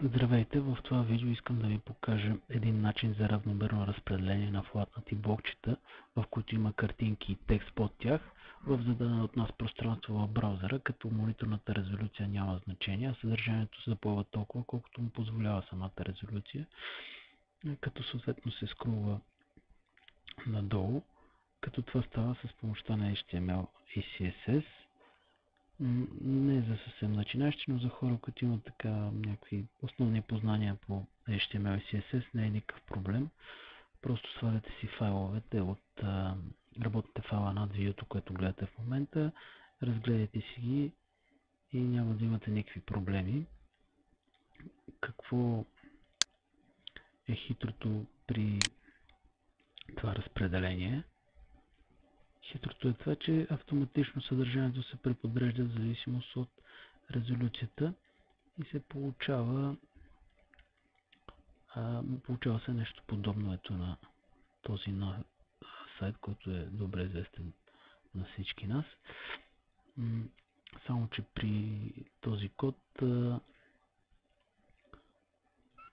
Здравейте! В това видео искам да ви покажа един начин за равномерно разпределение на флатнати блокчета, в които има картинки и текст под тях, в зададено от нас пространство в браузъра, като мониторната резолюция няма значение, а съдържанието се запълва толкова, колкото му позволява самата резолюция, като съответно се скролва надолу, като това става с помощта на HTML и CSS. Не за съвсем начинащи, но за хора, които имат така някакви основни познания по HTML и CSS, не е никакъв проблем. Просто сваляте си файловете от работните файла над видеото, което гледате в момента, разгледайте си ги и няма да имате никакви проблеми. Какво е хитрото при това разпределение? Хитрото е това, че автоматично съдържанието се преподрежда в зависимост от резолюцията и се получава се нещо подобно ето на този сайт, който е добре известен на всички нас. Само че при този код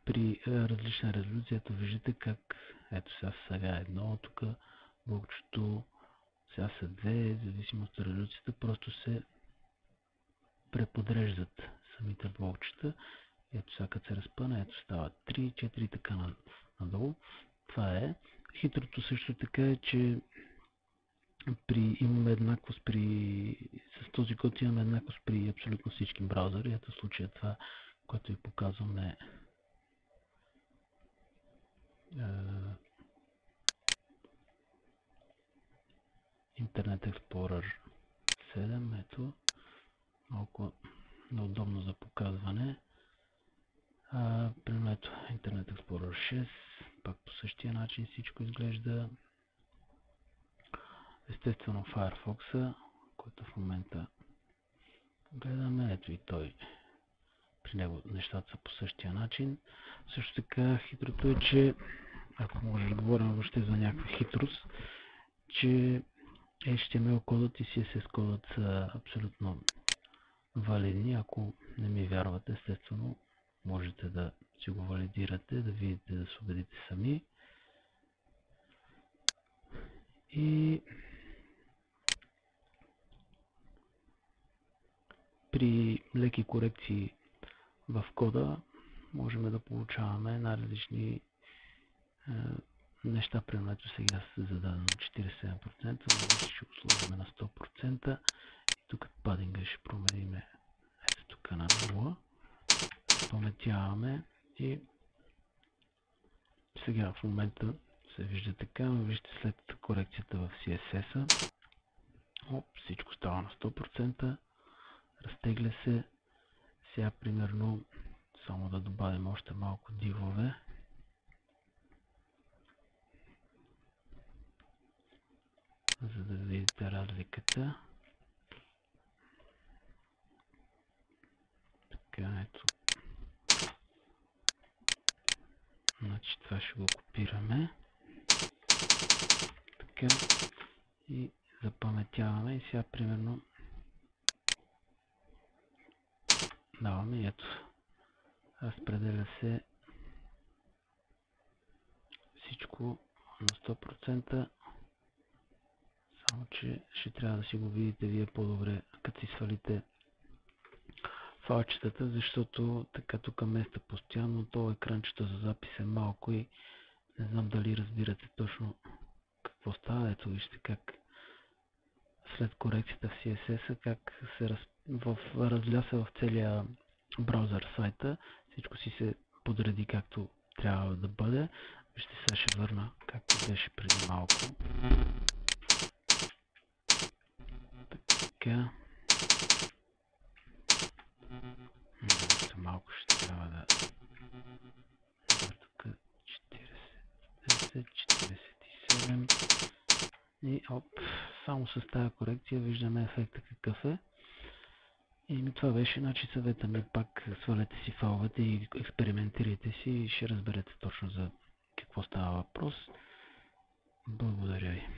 при различна резолюция, ето виждате как ето сега едно, тук блокчето, сега са две, в зависимост от резолюцията, просто се преподреждат самите блокчета. Ето сега като се разпъна, ето става 3, 4 така надолу. Това е. Хитрото също така е, че имаме еднаквост с този код имаме еднаквост при абсолютно всички браузъри. Ето в случая това, което ви показвам е Internet Explorer 7. Ето, малко неудобно за показване. Примерно ето Internet Explorer 6, пак по същия начин всичко изглежда. Естествено Firefox, който в момента гледаме, ето и той, при него нещата са по същия начин. Също така хитрото е, че ако може да говорим въобще за някаква хитрост, че HTML кодът и CSS кодът са абсолютно валидни. Ако не ми вярвате, естествено можете да си го валидирате, да видите, да се убедите сами. И при леки корекции в кода можем да получаваме най-различни неща. Примерно сега се зададено 47%, но ще го сложим на 100%. И тук падинга ще променим ето тук на 0. Паметяваме и сега в момента се вижда така, но вижте след корекцията в CSS-а. Всичко става на 100%. Разтегля се. Сега примерно само да добавим още малко дивове. За да видите разликата. Така, ето. Значи това ще го копираме. Така. И запаметяваме. И сега примерно даваме, ето. Разпределя се всичко на 100%. Само че ще трябва да си го видите вие по-добре, като си свалите файлчетата, защото така тук места постоянно, това екранчето за запис е малко и не знам дали разбирате точно какво става. Ето вижте как след корекцията в CSS-а, как се разляса в целия браузър сайта, всичко си се подреди както трябва да бъде. Вижте, сега ще върна както беше преди малко. Така. Още малко ще трябва да... Тук 40, 47 и само с тази корекция виждаме ефекта какъв е. И това беше, значи съвета ми пак свалете си файловете и експериментирайте си и ще разберете точно за какво става въпрос. Благодаря ви.